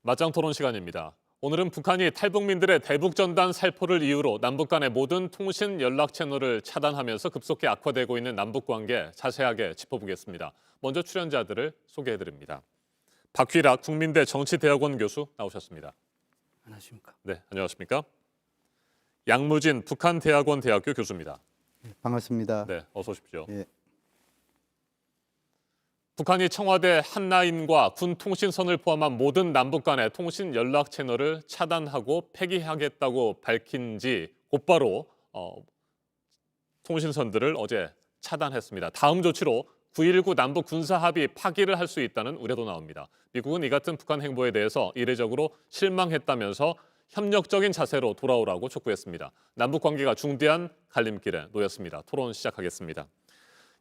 맞짱 토론 시간입니다. 오늘은 북한이 탈북민들의 대북 전단 살포를 이유로 남북 간의 모든 통신 연락 채널을 차단하면서 급속히 악화되고 있는 남북 관계 자세하게 짚어보겠습니다. 먼저 출연자들을 소개해드립니다. 박휘락 국민대 정치대학원 교수 나오셨습니다. 안녕하십니까. 네, 안녕하십니까? 양무진 북한대학원 대학교 교수입니다. 반갑습니다. 네, 어서 오십시오. 예. 북한이 청와대 한라인과 군 통신선을 포함한 모든 남북 간의 통신 연락 채널을 차단하고 폐기하겠다고 밝힌 지 곧바로 통신선들을 어제 차단했습니다. 다음 조치로 9.19 남북 군사 합의 파기를 할 수 있다는 우려도 나옵니다. 미국은 이 같은 북한 행보에 대해서 이례적으로 실망했다면서 협력적인 자세로 돌아오라고 촉구했습니다. 남북 관계가 중대한 갈림길에 놓였습니다. 토론 시작하겠습니다.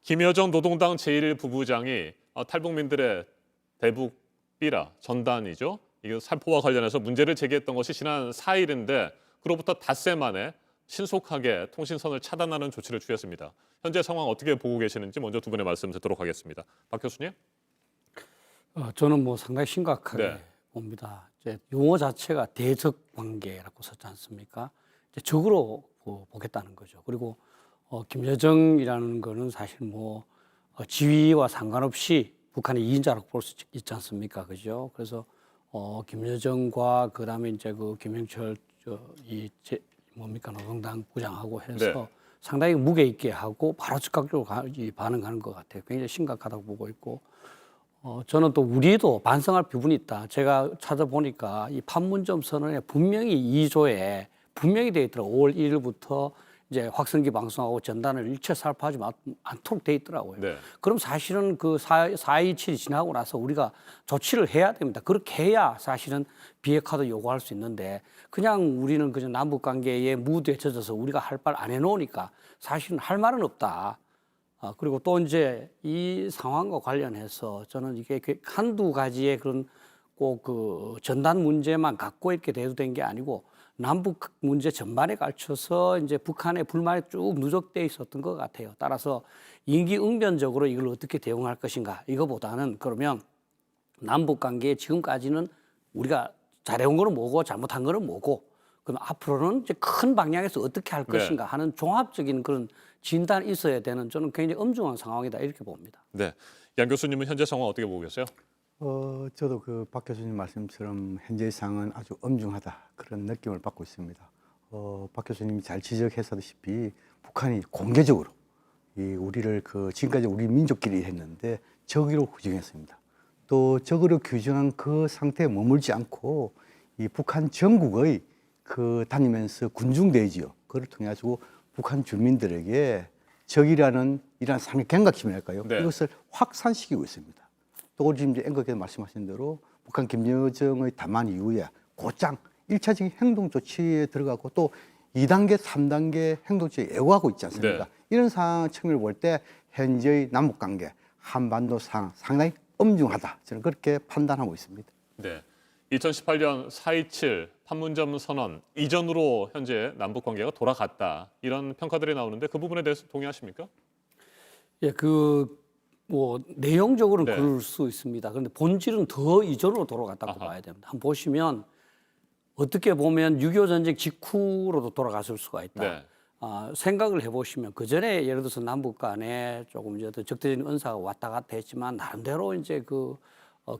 김여정 노동당 제1부부장이 탈북민들의 대북 비라 전단이죠. 이게 살포와 관련해서 문제를 제기했던 것이 지난 4일인데 그로부터 닷새 만에 신속하게 통신선을 차단하는 조치를 취했습니다. 현재 상황 어떻게 보고 계시는지 먼저 두 분의 말씀 듣도록 하겠습니다. 박 교수님. 저는 상당히 심각하게 네. 봅니다. 이제 용어 자체가 대적 관계라고 썼지 않습니까? 이제 적으로 보겠다는 거죠. 그리고 김여정이라는 거는 사실 지위와 상관없이 북한의 이인자라고 볼 수 있지 않습니까? 그죠? 그래서 김여정과 그다음에 이제 그 김영철 노동당 부장하고 해서 네. 상당히 무게 있게 하고 바로 즉각적으로 반응하는 것 같아요. 굉장히 심각하다고 보고 있고 저는 또 우리도 반성할 부분이 있다. 제가 찾아보니까 이 판문점 선언에 분명히 2조에 분명히 되어 있더라고요. 5월 1일부터 이제 확성기 방송하고 전단을 일체 살포하지 않도록 돼 있더라고요. 네. 그럼 사실은 그 4.27이 지나고 나서 우리가 조치를 해야 됩니다. 그렇게 해야 사실은 비핵화도 요구할 수 있는데 그냥 우리는 그냥 남북 관계의 무드에 젖어서 우리가 할 말 안 해놓으니까 사실은 할 말은 없다. 그리고 또 이제 이 상황과 관련해서 저는 이게 한두 가지의 그런 꼭 그 전단 문제만 갖고 이렇게 대두된 게 아니고 남북 문제 전반에 걸쳐서 이제 북한의 불만이 쭉 누적돼 있었던 것 같아요. 따라서 임기응변적으로 이걸 어떻게 대응할 것인가 이거보다는 그러면 남북 관계에 지금까지는 우리가 잘해온 거는 뭐고 잘못한 거는 뭐고 그럼 앞으로는 이제 큰 방향에서 어떻게 할 것인가 하는 종합적인 그런 진단이 있어야 되는 저는 굉장히 엄중한 상황이다 이렇게 봅니다. 네. 양 교수님은 현재 상황 어떻게 보고 계세요? 저도 그 박 교수님 말씀처럼 현재의 상황은 아주 엄중하다 그런 느낌을 받고 있습니다. 박 교수님이 잘 지적하셨다시피 북한이 공개적으로 우리를 지금까지 우리 민족끼리 했는데 적으로 규정했습니다. 또 적으로 규정한 그 상태에 머물지 않고 이 북한 전국의 다니면서 군중대지요. 그걸 통해 가지고 북한 주민들에게 적이라는 이런 상의 경각심이랄까요? 네. 이것을 확산시키고 있습니다. 또 지금 이제 앵커께서 말씀하신 대로 북한 김여정의 담화 이후에 곧장 1차적인 행동 조치에 들어가고 또 2단계, 3단계 행동 조치에 예고하고 있지 않습니까? 네. 이런 상황 측면을 볼 때 현재의 남북 관계, 한반도 상황 상당히 엄중하다. 저는 그렇게 판단하고 있습니다. 네. 2018년 4.27 판문점 선언 이전으로 현재 남북 관계가 돌아갔다. 이런 평가들이 나오는데 그 부분에 대해서 동의하십니까? 예, 내용적으로는 네. 그럴 수 있습니다. 그런데 본질은 더 이전으로 돌아갔다고 봐야 됩니다. 한번 보시면 어떻게 보면 6.25 전쟁 직후로도 돌아갔을 수가 있다. 네. 생각을 해보시면 그 전에 예를 들어서 남북 간에 조금 이제 적대적인 언사가 왔다 갔다 했지만 나름대로 이제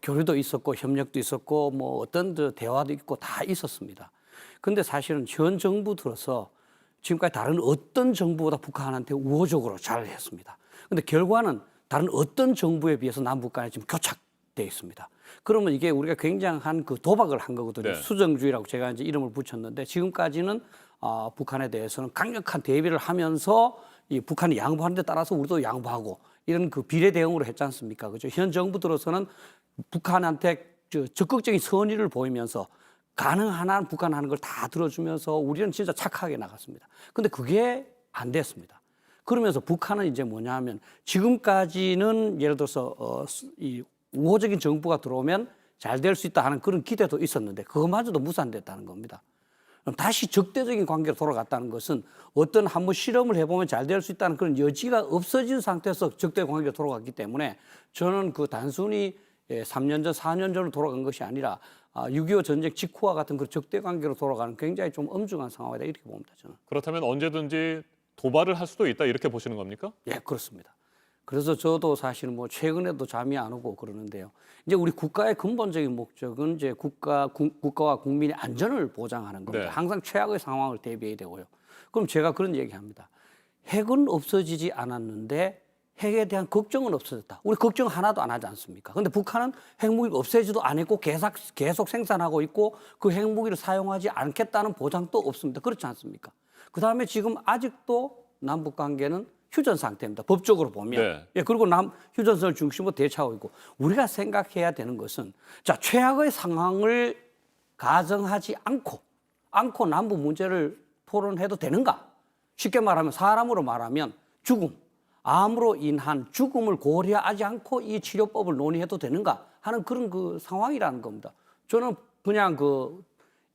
교류도 있었고 협력도 있었고 어떤 대화도 있고 다 있었습니다. 근데 사실은 현 정부 들어서 지금까지 다른 어떤 정부보다 북한한테 우호적으로 잘 했습니다. 근데 결과는 다른 어떤 정부에 비해서 남북 간에 지금 교착되어 있습니다. 그러면 이게 우리가 굉장한 도박을 한 거거든요. 네. 수정주의라고 제가 이제 이름을 붙였는데 지금까지는 북한에 대해서는 강력한 대비를 하면서 이 북한이 양보하는 데 따라서 우리도 양보하고 이런 비례 대응으로 했지 않습니까? 그죠? 현 정부 들어서는 북한한테 적극적인 선의를 보이면서 가능한 한 북한 하는 걸 다 들어주면서 우리는 진짜 착하게 나갔습니다. 근데 그게 안 됐습니다. 그러면서 북한은 이제 뭐냐 하면 지금까지는 예를 들어서 이 우호적인 정부가 들어오면 잘 될 수 있다 하는 그런 기대도 있었는데 그것마저도 무산됐다는 겁니다. 다시 적대적인 관계로 돌아갔다는 것은 어떤 한번 실험을 해보면 잘 될 수 있다는 그런 여지가 없어진 상태에서 적대 관계로 돌아갔기 때문에 저는 단순히 3년 전, 4년 전으로 돌아간 것이 아니라 6.25 전쟁 직후와 같은 그 적대 관계로 돌아가는 굉장히 좀 엄중한 상황이다 이렇게 봅니다. 저는. 그렇다면 언제든지 도발을 할 수도 있다 이렇게 보시는 겁니까? 예, 그렇습니다. 그래서 저도 사실 뭐 최근에도 잠이 안 오고 그러는데요. 이제 우리 국가의 근본적인 목적은 이제 국가와 국민의 안전을 보장하는 겁니다. 네. 항상 최악의 상황을 대비해야 되고요. 그럼 제가 그런 얘기합니다. 핵은 없어지지 않았는데 핵에 대한 걱정은 없어졌다. 우리 걱정 하나도 안 하지 않습니까? 그런데 북한은 핵무기를 없애지도 않았고 계속 생산하고 있고 그 핵무기를 사용하지 않겠다는 보장도 없습니다. 그렇지 않습니까? 그다음에 지금 아직도 남북 관계는 휴전 상태입니다. 법적으로 보면. 네. 예, 그리고 휴전선을 중심으로 대처하고 있고 우리가 생각해야 되는 것은 자, 최악의 상황을 가정하지 않고 남북 문제를 토론해도 되는가? 쉽게 말하면 사람으로 말하면 죽음, 암으로 인한 죽음을 고려하지 않고 이 치료법을 논의해도 되는가 하는 그런 그 상황이라는 겁니다. 저는 그냥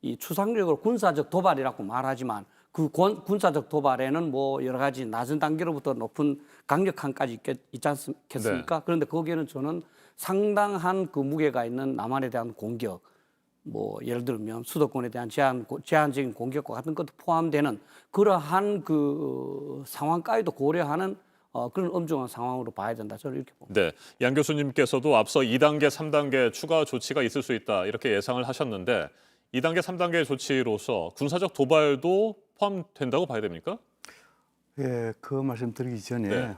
이 추상적으로 군사적 도발이라고 말하지만 그 군사적 도발에는 뭐 여러 가지 낮은 단계로부터 높은 강력함까지 있지 않겠습니까? 네. 그런데 거기에는 저는 상당한 그 무게가 있는 남한에 대한 공격, 뭐 예를 들면 수도권에 대한 제한적인 공격과 같은 것도 포함되는 그러한 그 상황까지도 고려하는 그런 엄중한 상황으로 봐야 된다. 저는 이렇게 봅니다. 네, 양 교수님께서도 앞서 2단계, 3단계 추가 조치가 있을 수 있다 이렇게 예상을 하셨는데 2단계, 3단계 조치로서 군사적 도발도 포함된다고 봐야 됩니까? 예, 그 말씀 드리기 전에 네.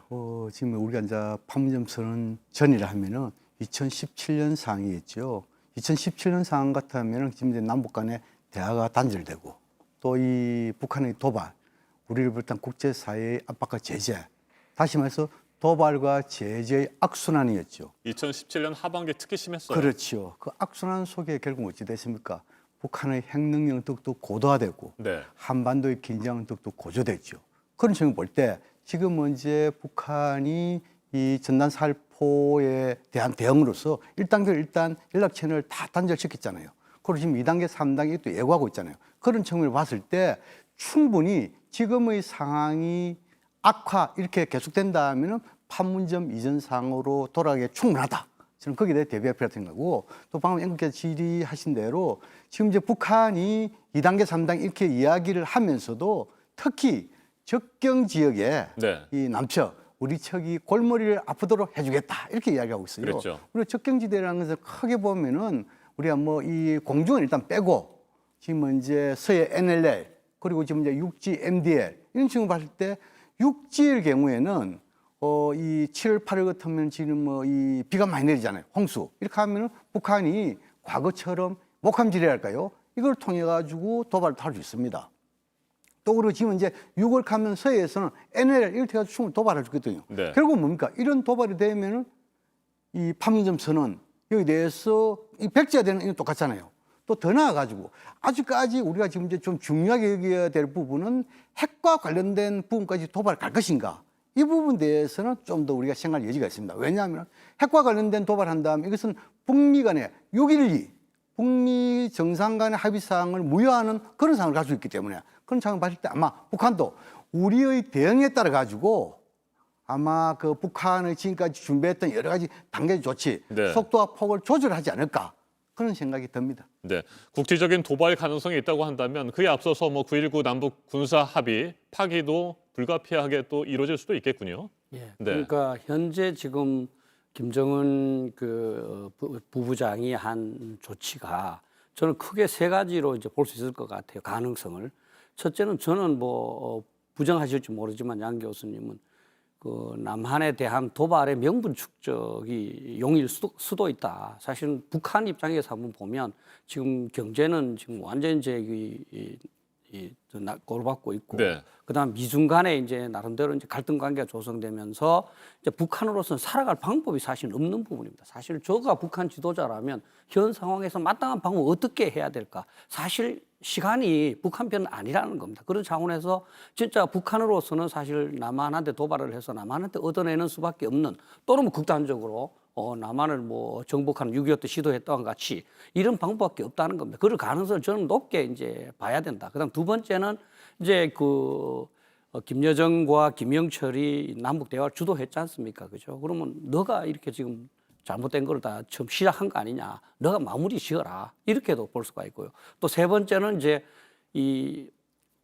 지금 우리가 이제 판문점 선언 전이라 하면은 2017년 상황이겠죠. 2017년 상황 같으면은 지금 이제 남북 간에 대화가 단절되고 또 이 북한의 도발, 우리를 비롯한 국제사회의 압박과 제재, 다시 말해서 도발과 제재의 악순환이었죠. 2017년 하반기 특히 심했어요. 그렇죠. 그 악순환 속에 결국 어찌 됐습니까? 북한의 핵 능력 등도 고도화되고 네. 한반도의 긴장 등도 고조됐죠. 그런 점을 볼 때 지금 이제 북한이 이 전단 살포에 대한 대응으로서 1단계를 일단 연락 채널을 다 단절시켰잖아요. 그리고 지금 2단계, 3단계 또 예고하고 있잖아요. 그런 측면을 봤을 때 충분히 지금의 상황이 악화 이렇게 계속된다면은 판문점 이전 상황으로 돌아가기에 충분하다. 저는 거기에 대해 대비할 필요가 생각하고 또 방금 앵커께서 질의하신 대로 지금 이제 북한이 2단계, 3단계 이렇게 이야기를 하면서도 특히 접경 지역에 네. 이 남측 우리 측이 골머리를 아프도록 해주겠다 이렇게 이야기하고 있어요. 그렇죠. 그리고 접경지대라는 것을 크게 보면은 우리가 뭐 이 공중은 일단 빼고 지금 이제 서해 NLL 그리고 지금 이제 육지 MDL 이런 식으로 봤을 때 육지의 경우에는 이 7월, 8월 같으면 지금 뭐 이 비가 많이 내리잖아요. 홍수. 이렇게 하면은 북한이 과거처럼 목함지뢰랄까요? 이걸 통해 가지고 도발을 할 수 있습니다. 또 그리고 지금 이제 6월 가면 서해에서는 NLL 이렇게 해가지고 충분히 도발할 수 있거든요. 네. 결국 뭡니까? 이런 도발이 되면은 이 판문점 선언 여기 대해서 이 백지화 되는 이건 똑같잖아요. 또 더 나아가지고 아직까지 우리가 지금 이제 좀 중요하게 여겨야 될 부분은 핵과 관련된 부분까지 도발을 갈 것인가? 이 부분에 대해서는 좀 더 우리가 생각할 여지가 있습니다. 왜냐하면 핵과 관련된 도발한다면 이것은 북미 간의 6.12 북미 정상 간의 합의 사항을 무효하는 그런 상황을 갈 수 있기 때문에 그런 상황을 봤을 때 아마 북한도 우리의 대응에 따라 가지고 아마 그 북한의 지금까지 준비했던 여러 가지 단계 조치, 네. 속도와 폭을 조절하지 않을까 그런 생각이 듭니다. 네, 국지적인 도발 가능성이 있다고 한다면 그에 앞서서 뭐 9.19 남북 군사 합의 파기도 불가피하게 또 이루어질 수도 있겠군요. 예. 네. 그러니까 현재 지금 김정은 그 부부장이 한 조치가 저는 크게 세 가지로 이제 볼 수 있을 것 같아요. 가능성을. 첫째는 저는 뭐 부정하실지 모르지만 양 교수님은 그 남한에 대한 도발의 명분 축적이 용일 수도 있다. 사실은 북한 입장에서 한번 보면 지금 경제는 지금 완전 고루받고 있고, 네. 그다음 미중 간에 이제 나름대로 이제 갈등 관계가 조성되면서 이제 북한으로서는 살아갈 방법이 사실 없는 부분입니다. 사실 저가 북한 지도자라면 현 상황에서 마땅한 방법 어떻게 해야 될까? 사실 시간이 북한 편은 아니라는 겁니다. 그런 차원에서 진짜 북한으로서는 사실 남한한테 도발을 해서 남한한테 얻어내는 수밖에 없는 또는 뭐 극단적으로 남한을 뭐 정복하는 6.25 때 시도했던 것 같이 이런 방법밖에 없다는 겁니다. 그럴 가능성을 저는 높게 이제 봐야 된다. 그다음 두 번째는 이제 김여정과 김영철이 남북 대화를 주도했지 않습니까? 그죠? 그러면 너가 이렇게 지금 잘못된 걸 다 처음 시작한 거 아니냐. 너가 마무리 지어라. 이렇게도 볼 수가 있고요. 또 세 번째는 이제 이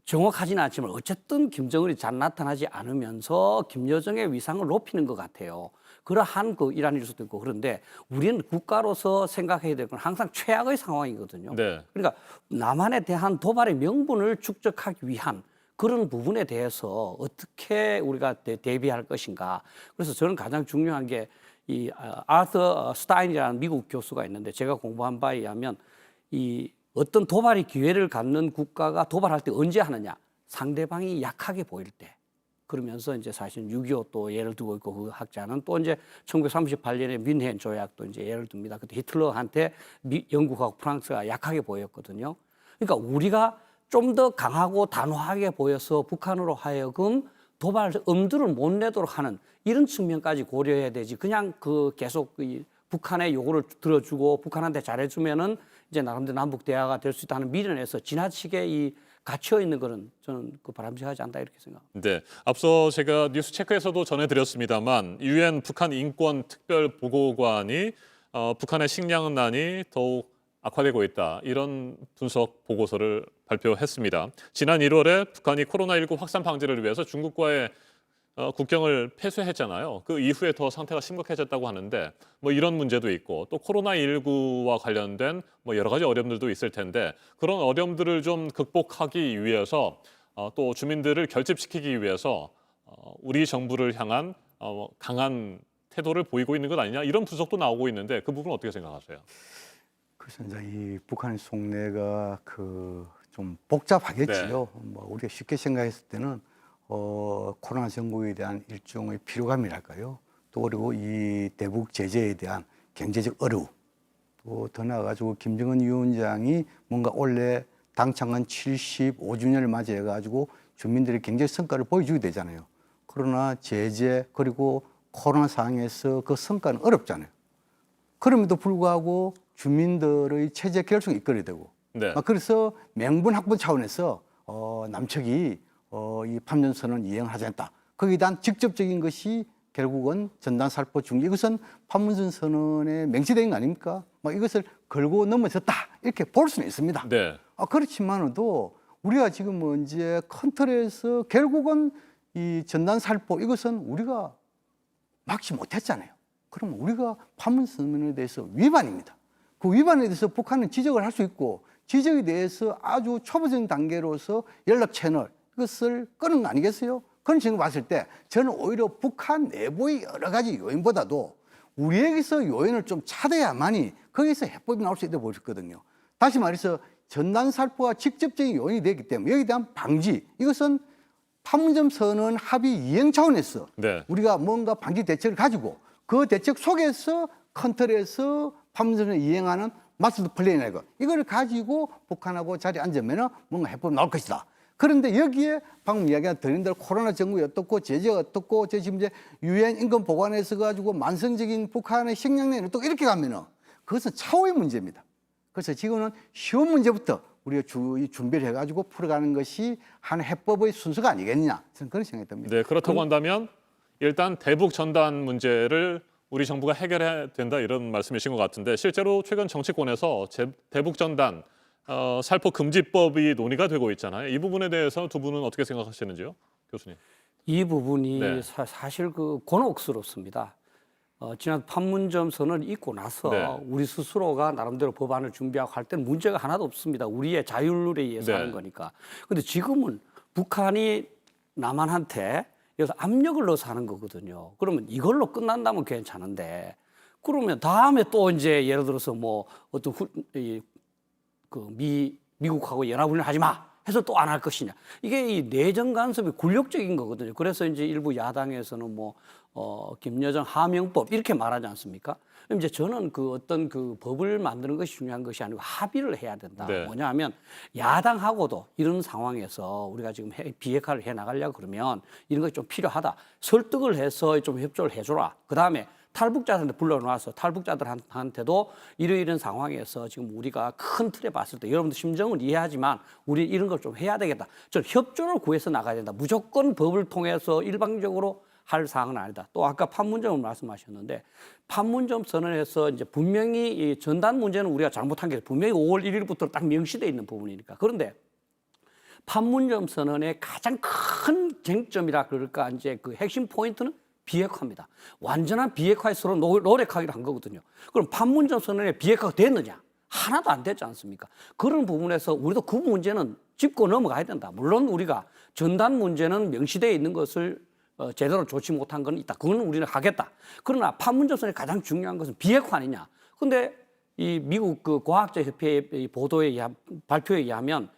정확하지는 않지만 어쨌든 김정은이 잘 나타나지 않으면서 김여정의 위상을 높이는 것 같아요. 그러한 그 일환일 수도 있고 그런데 우리는 국가로서 생각해야 될 건 항상 최악의 상황이거든요. 네. 그러니까 남한에 대한 도발의 명분을 축적하기 위한 그런 부분에 대해서 어떻게 우리가 대비할 것인가. 그래서 저는 가장 중요한 게 이 아서 스타인이라는 미국 교수가 있는데 제가 공부한 바에 의하면 이 어떤 도발의 기회를 갖는 국가가 도발할 때 언제 하느냐. 상대방이 약하게 보일 때. 그러면서 이제 사실 6.25 또 예를 들고 있고 그 학자는 또 이제 1938년에 뮌헨 조약도 이제 예를 듭니다. 그때 히틀러한테 영국하고 프랑스가 약하게 보였거든요. 그러니까 우리가 좀 더 강하고 단호하게 보여서 북한으로 하여금 도발 엄두를 못 내도록 하는 이런 측면까지 고려해야 되지. 그냥 그 계속 이 북한의 요구를 들어주고 북한한테 잘해주면은 이제 나름대로 남북 대화가 될 수 있다는 미련에서 지나치게 이 갇혀 있는 거는 저는 그 바람직하지 않다 이렇게 생각합니다. 네, 앞서 제가 뉴스 체크에서도 전해드렸습니다만 유엔 북한 인권 특별 보고관이 북한의 식량난이 더욱 악화되고 있다 이런 분석 보고서를 발표했습니다. 지난 1월에 북한이 코로나19 확산 방지를 위해서 중국과의 국경을 폐쇄했잖아요. 그 이후에 더 상태가 심각해졌다고 하는데 뭐 이런 문제도 있고 또 코로나19와 관련된 뭐 여러 가지 어려움들도 있을 텐데 그런 어려움들을 좀 극복하기 위해서 또 주민들을 결집시키기 위해서 우리 정부를 향한 강한 태도를 보이고 있는 것 아니냐 이런 분석도 나오고 있는데 그 부분 어떻게 생각하세요? 그래서 이제 이 북한의 속내가 그 좀 복잡하겠지요. 뭐 우리가 쉽게 생각했을 때는 코로나 정국에 대한 일종의 피로감이랄까요. 또 그리고 이 대북 제재에 대한 경제적 어려움. 또 더 나아가지고 김정은 위원장이 뭔가 원래 당창한 75주년을 맞이해가지고 주민들이 굉장히 성과를 보여주게 되잖아요. 그러나 제재 그리고 코로나 상황에서 그 성과는 어렵잖아요. 그럼에도 불구하고 주민들의 체제 결속이 이끌어야 되고 네. 그래서 명분확보 차원에서 남측이 이 판문선언 이행하지 않다. 거기에 대한 직접적인 것이 결국은 전단살포 중지 이것은 판문선 선언에 명시된 거 아닙니까? 이것을 걸고 넘어졌다 이렇게 볼 수는 있습니다. 네. 그렇지만도 우리가 지금 뭐 이제 큰 틀에서 결국은 이 전단살포 이것은 우리가 막지 못했잖아요. 그러면 우리가 판문선언에 대해서 위반입니다. 그 위반에 대해서 북한은 지적을 할 수 있고 지적에 대해서 아주 초보적인 단계로서 연락 채널 이것을 끄는 거 아니겠어요? 그런 식으로 봤을 때 저는 오히려 북한 내부의 여러 가지 요인보다도 우리에게서 요인을 좀 찾아야만이 거기서 해법이 나올 수 있다고 보셨거든요. 다시 말해서 전단살포가 직접적인 요인이 되기 때문에 여기에 대한 방지 이것은 판문점 선언 합의 이행 차원에서 네. 우리가 뭔가 방지 대책을 가지고 그 대책 속에서 큰 틀에서 판문점을 이행하는 마스터 플랜이고 이걸 가지고 북한하고 자리에 앉으면 뭔가 해법이 나올 것이다. 그런데 여기에 방금 이야기한 드린 대로 코로나 정국이 어떻고 제재가 어떻고 지금 이제 유엔 인권 보관에서 가지고 만성적인 북한의 식량난이 또 이렇게 가면은 그것은 차후의 문제입니다. 그래서 지금은 쉬운 문제부터 우리가 준비를 해가지고 풀어가는 것이 한 해법의 순서가 아니겠느냐 저는 그런 생각이 듭니다. 네, 그렇다고 한다면 일단 대북 전단 문제를 우리 정부가 해결해야 된다 이런 말씀이신 것 같은데 실제로 최근 정치권에서 대북 전단 살포 금지법이 논의가 되고 있잖아요. 이 부분에 대해서 두 분은 어떻게 생각하시는지요, 교수님? 이 부분이 네. 사실 그 곤혹스럽습니다. 지난 판문점 선언을 잊고 나서 네. 우리 스스로가 나름대로 법안을 준비하고 할 때는 문제가 하나도 없습니다. 우리의 자율에 의해서 네. 하는 거니까. 근데 지금은 북한이 남한한테 여기서 압력을 넣어서 하는 거거든요. 그러면 이걸로 끝난다면 괜찮은데 그러면 다음에 또 이제 예를 들어서 뭐 어떤 미국하고 연합훈련 하지 마 해서 또 안 할 것이냐. 이게 이 내정 간섭이 굴욕적인 거거든요. 그래서 이제 일부 야당에서는 김여정 하명법 이렇게 말하지 않습니까? 그럼 이제 저는 그 어떤 그 법을 만드는 것이 중요한 것이 아니고 합의를 해야 된다. 네. 뭐냐 하면 야당하고도 이런 상황에서 우리가 지금 비핵화를 해 나가려고 그러면 이런 것이 좀 필요하다. 설득을 해서 좀 협조를 해줘라. 그다음에 탈북자들한테 불러놔서 탈북자들한테도 이런 상황에서 지금 우리가 큰 틀에 봤을 때 여러분들 심정을 이해하지만 우리 이런 걸 좀 해야 되겠다. 저는 협조를 구해서 나가야 된다. 무조건 법을 통해서 일방적으로 할 사항은 아니다. 또 아까 판문점을 말씀하셨는데 판문점 선언에서 이제 분명히 이 전단 문제는 우리가 잘못한 게 분명히 5월 1일부터 딱 명시돼 있는 부분이니까. 그런데 판문점 선언의 가장 큰 쟁점이라 그럴까 이제 그 핵심 포인트는 비핵화입니다. 완전한 비핵화에 서로 노력하기로 한 거거든요. 그럼 판문점 선언에 비핵화가 됐느냐? 하나도 안 됐지 않습니까? 그런 부분에서 우리도 그 문제는 짚고 넘어가야 된다. 물론 우리가 전단 문제는 명시되어 있는 것을 제대로 좋지 못한 건 있다. 그거는 우리는 하겠다. 그러나 판문점 선언의 가장 중요한 것은 비핵화 아니냐? 근데 이 미국 그 과학자 협회의 발표에 의하면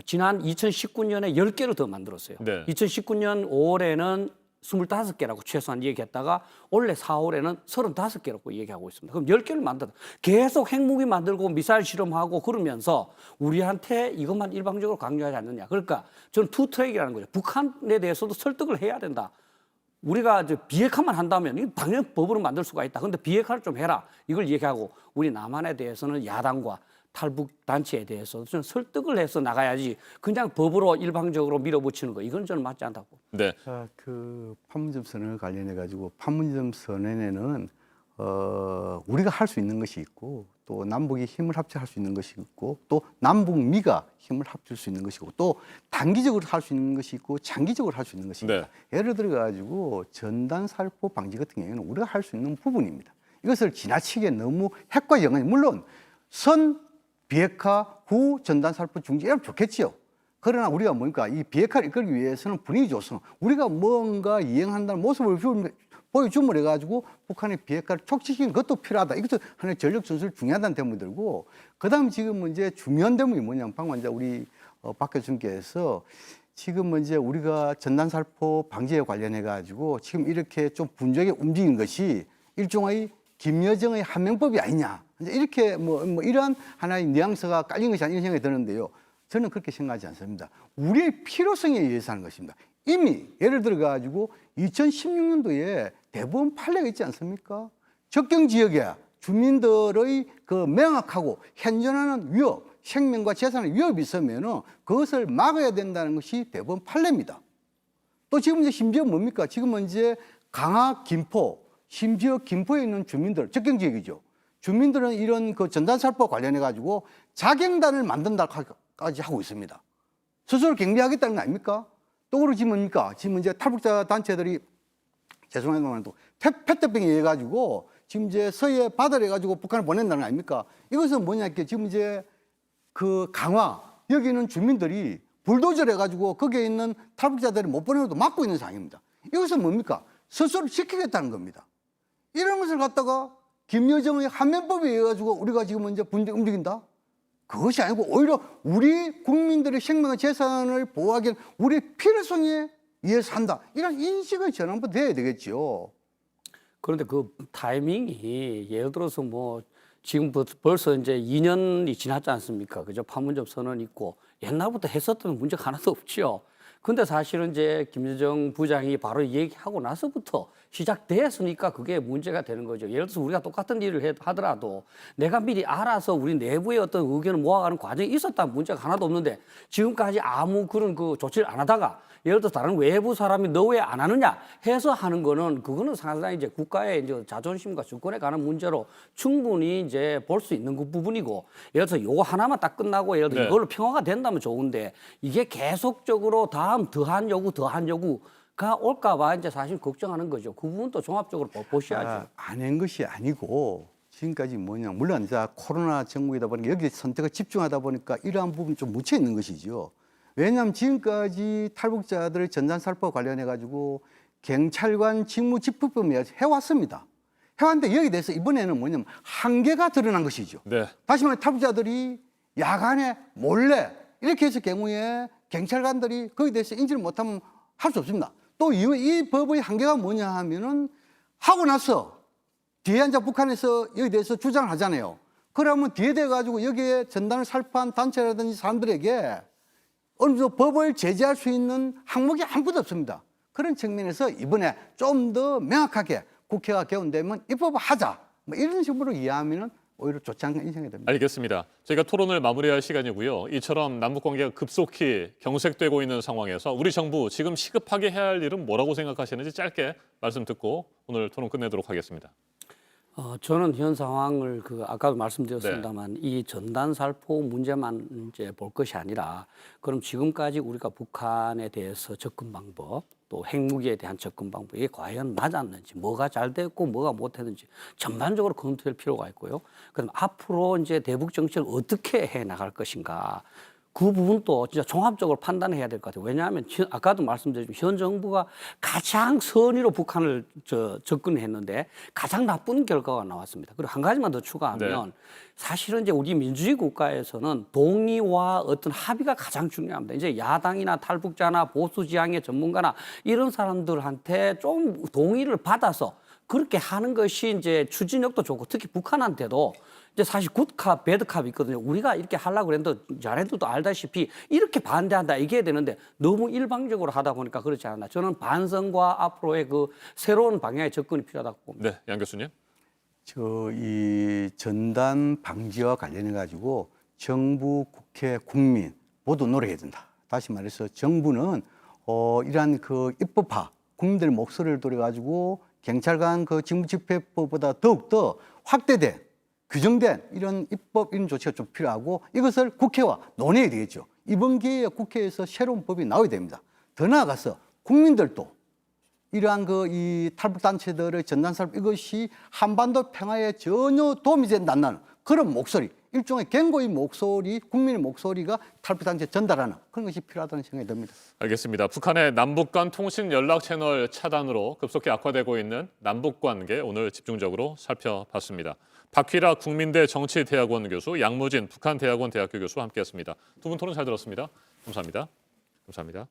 지난 2019년에 10개를 더 만들었어요. 네. 2019년 5월에는 25개라고 최소한 얘기했다가 올해 4월에는 35개라고 얘기하고 있습니다. 그럼 10개를 만들어 계속 핵무기 만들고 미사일 실험하고 그러면서 우리한테 이것만 일방적으로 강요하지 않느냐. 그러니까 저는 투 트랙이라는 거죠. 북한에 대해서도 설득을 해야 된다. 우리가 이제 비핵화만 한다면 당연히 법으로 만들 수가 있다. 그런데 비핵화를 좀 해라. 이걸 얘기하고 우리 남한에 대해서는 야당과 탈북 단체에 대해서 좀 설득을 해서 나가야지 그냥 법으로 일방적으로 밀어붙이는 거 이건 저는 맞지 않다고. 네. 자, 그 판문점 선언을 관련해 가지고 판문점 선언에는 우리가 할 수 있는 것이 있고 또 남북이 힘을 합쳐 할 수 있는 것이 있고 또 남북미가 힘을 합칠 수 있는 것이고 또 단기적으로 할 수 있는 것이 있고 장기적으로 할 수 있는 것이 있다. 예를 들어 가지고 전단 살포 방지 같은 경우에는 우리가 할 수 있는 부분입니다. 이것을 지나치게 너무 핵과 연관이 물론 선 비핵화 후 전단 살포 중지 이러면 좋겠지요. 그러나 우리가 뭡니까? 이 비핵화를 이끌기 위해서는 분위기 조성, 우리가 뭔가 이행한다는 모습을 보여줌을 해가지고 북한의 비핵화를 촉진시키는 것도 필요하다. 이것도 하나의 전력 전술 중요하다는 대목이 들고, 그다음 지금 이제 중요한 대목이 뭐냐면 방금 이제 우리 박 교수님께서 지금 이제 우리가 전단 살포 방지에 관련해 가지고 지금 이렇게 좀 분주하게 움직이는 것이 일종의 김여정의 한명법이 아니냐. 이제 이렇게 뭐 이러한 하나의 뉘앙스가 깔린 것이 아니냐 생각이 드는데요. 저는 그렇게 생각하지 않습니다. 우리의 필요성에 의해서 하는 것입니다. 이미 예를 들어 가지고 2016년도에 대법원 판례가 있지 않습니까? 접경 지역에 주민들의 그 명확하고 현존하는 위협, 생명과 재산의 위협이 있으면은 그것을 막아야 된다는 것이 대법원 판례입니다. 또 지금 이제 심지어 뭡니까? 지금은 이제 강화, 김포, 심지어 김포에 있는 주민들, 접경 지역이죠. 주민들은 이런 그 전단 살포와 관련해 가지고 자경단을 만든다까지 하고 있습니다. 스스로 격리하겠다는 거 아닙니까? 또 그러지 뭡니까? 지금 이제 탈북자 단체들이 죄송합니다만 또 페트병에 의해 가지고 지금 이제 서해 바다를 해 가지고 북한을 보낸다는 거 아닙니까? 이것은 뭐냐? 지금 이제 그 강화 여기 있는 주민들이 불도저를 해 가지고 거기에 있는 탈북자들이 못 보내도 막고 있는 상황입니다. 이것은 뭡니까? 스스로 지키겠다는 겁니다. 이런 것을 갖다가 김여정의 한면법에 의해 가지고 우리가 지금 이제 분쟁 움직인다? 그것이 아니고 오히려 우리 국민들의 생명과 재산을 보호하기 위한 우리 필요성에 의해서 한다. 이런 인식의 전환부터 돼야 되겠죠. 그런데 그 타이밍이 예를 들어서 뭐 지금 벌써 이제 2년이 지났지 않습니까? 그죠? 판문점 선언 있고 옛날부터 했었던 문제가 하나도 없죠. 근데 사실은 이제 김여정 부장이 바로 얘기하고 나서부터 시작됐으니까 그게 문제가 되는 거죠. 예를 들어서 우리가 똑같은 일을 하더라도 내가 미리 알아서 우리 내부의 어떤 의견을 모아가는 과정이 있었다면 문제가 하나도 없는데 지금까지 아무 그런 그 조치를 안 하다가 예를 들어서 다른 외부 사람이 너 왜 안 하느냐 해서 하는 거는 그거는 상당히 이제 국가의 이제 자존심과 주권에 관한 문제로 충분히 이제 볼 수 있는 그 부분이고 예를 들어서 요거 하나만 딱 끝나고 예를 들어 이걸로 평화가 된다면 좋은데 이게 계속적으로 다음 더한 요구가 올까봐 이제 사실 걱정하는 거죠. 그 부분도 종합적으로 보셔야죠. 안 한 것이 아니고 지금까지 뭐냐 물론 이제 코로나 정국이다 보니까 여기 선택을 집중하다 보니까 이러한 부분 좀 묻혀 있는 것이죠. 왜냐하면 지금까지 탈북자들의 전단 살포와 관련해 가지고 경찰관 직무집행법에 해왔습니다. 해왔는데 여기에 대해서 이번에는 뭐냐면 한계가 드러난 것이죠. 네. 다시 말해 탈북자들이 야간에 몰래 이렇게 했을 경우에 경찰관들이 거기에 대해서 인지를 못하면 할 수 없습니다. 또 이 법의 한계가 뭐냐 하면은 하고 나서 뒤에 앉아 북한에서 여기에 대해서 주장을 하잖아요. 그러면 뒤에 돼 가지고 여기에 전단을 살포한 단체라든지 사람들에게 어느 정도 법을 제재할 수 있는 항목이 아무것도 없습니다. 그런 측면에서 이번에 좀 더 명확하게 국회가 개원되면 입법을 하자. 뭐 이런 식으로 이해하면 오히려 좋지 않은 인생이 됩니다. 알겠습니다. 저희가 토론을 마무리할 시간이고요. 이처럼 남북 관계가 급속히 경색되고 있는 상황에서 우리 정부 지금 시급하게 해야 할 일은 뭐라고 생각하시는지 짧게 말씀 듣고 오늘 토론 끝내도록 하겠습니다. 저는 현 상황을 아까도 말씀드렸습니다만 이 전단 살포 문제만 이제 볼 것이 아니라 그럼 지금까지 우리가 북한에 대해서 접근 방법 또 핵무기에 대한 접근 방법이 과연 맞았는지 뭐가 잘 됐고 뭐가 못했는지 전반적으로 검토할 필요가 있고요. 그럼 앞으로 이제 대북 정책을 어떻게 해 나갈 것인가. 그 부분도 진짜 종합적으로 판단해야 될 것 같아요. 왜냐하면 아까도 말씀드렸지만 현 정부가 가장 선의로 북한을 접근했는데 가장 나쁜 결과가 나왔습니다. 그리고 한 가지만 더 추가하면 사실은 이제 우리 민주주의 국가에서는 동의와 어떤 합의가 가장 중요합니다. 이제 야당이나 탈북자나 보수 지향의 전문가나 이런 사람들한테 좀 동의를 받아서 그렇게 하는 것이 이제 추진력도 좋고 특히 북한한테도 이제 사실 굿캅, 배드캅이 있거든요. 우리가 이렇게 하려고 했는데 자네들도 알다시피 이렇게 반대한다 이게 되는데 너무 일방적으로 하다 보니까 그렇지 않나. 저는 반성과 앞으로의 그 새로운 방향의 접근이 필요하다고 봅니다. 네, 양 교수님. 이 전단 방지와 관련해 가지고 정부, 국회, 국민 모두 노력해야 된다. 다시 말해서 정부는 이러한 그 입법화, 국민들 목소리를 들여 가지고 경찰관 그 직무집행법보다 더욱더 확대된 규정된 이런 입법 이런 조치가 좀 필요하고 이것을 국회와 논의해야 되겠죠. 이번 기회에 국회에서 새로운 법이 나와야 됩니다. 더 나아가서 국민들도 이러한 이 탈북 단체들의 전단살포 이것이 한반도 평화에 전혀 도움이 된다 안 나는 그런 목소리, 일종의 경고의 목소리, 국민의 목소리가 탈북 단체에 전달하는 그런 것이 필요하다는 생각이 듭니다. 알겠습니다. 북한의 남북 간 통신 연락 채널 차단으로 급속히 악화되고 있는 남북 관계 오늘 집중적으로 살펴봤습니다. 박휘라 국민대 정치대학원 교수, 양무진 북한대학원 대학교 교수와 함께했습니다. 두 분 토론 잘 들었습니다. 감사합니다. 감사합니다.